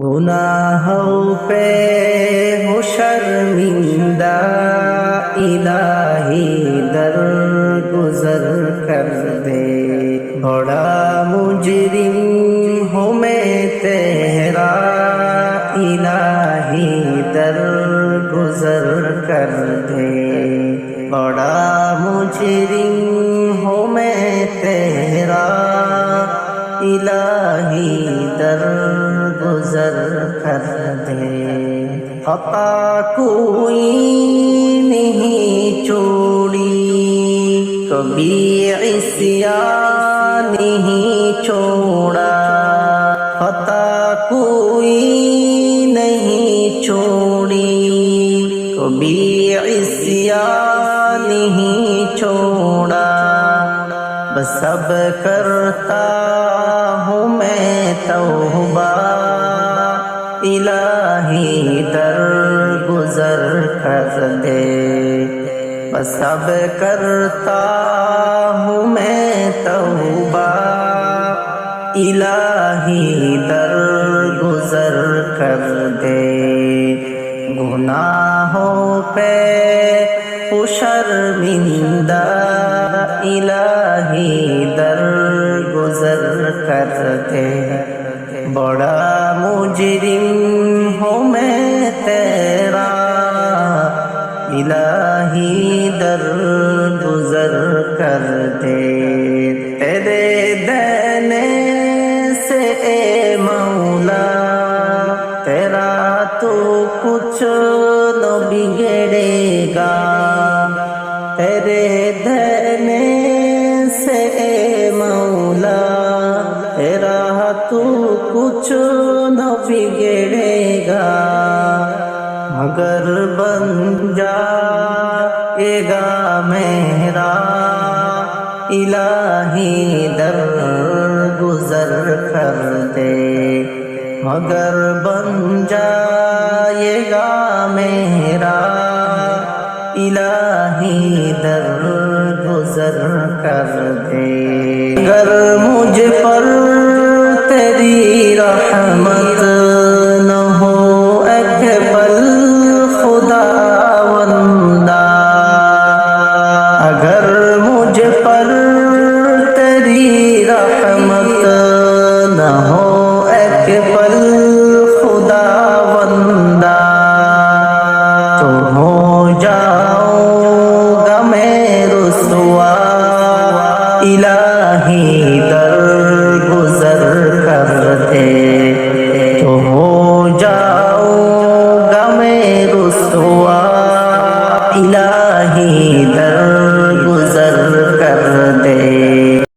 गुनाहों पे हो शर्मिंदा, इलाही दर गुजर कर दे। बड़ा मुजरिम हूँ मैं तेरा, इलाही दर गुजर कर दे। बड़ा मुजरिम हूँ मैं तेरा, इलाही दर गुजर कर दे। खता कोई नहीं छोड़ी, कभी इस्यान नहीं छोड़ा। खता कोई नहीं छोड़ी, कभी इस्यान नहीं छोड़ा। बस सब करता हूँ मैं तौबा, इलाही दर गुजर कर दे। बस सब करता हूँ मैं तौबा, इलाही दर गुजर कर दे। गुनाहों पे हो शर्मिंदा, इलाही दर गुजर कर दे। बड़ा मुजरिम हूँ मैं तेरा, इलाही दर गुजर कर दे। तेरे देने से ए मौला, तेरा तो कुछ न बिगड़ेगा। तेरे देने से ए मौला, तेरा तो कुछ न बिगड़ेगा। मगर बन जाएगा मेरा, इलाही दर गुजर कर दे। मगर बन जाएगा मेरा, इलाही दर गुजर कर दे। अगर मुझ पर तेरी रहमत न हो एक पल खुदावंदा, अगर मुझ पर तेरी रहमत न हो एक पल खुदावंदा, तो हो जाऊंगा मैं रुसवा, इलाही दर गुजर कर दे। तो हो जाऊंगा मैं रुसवा, इलाही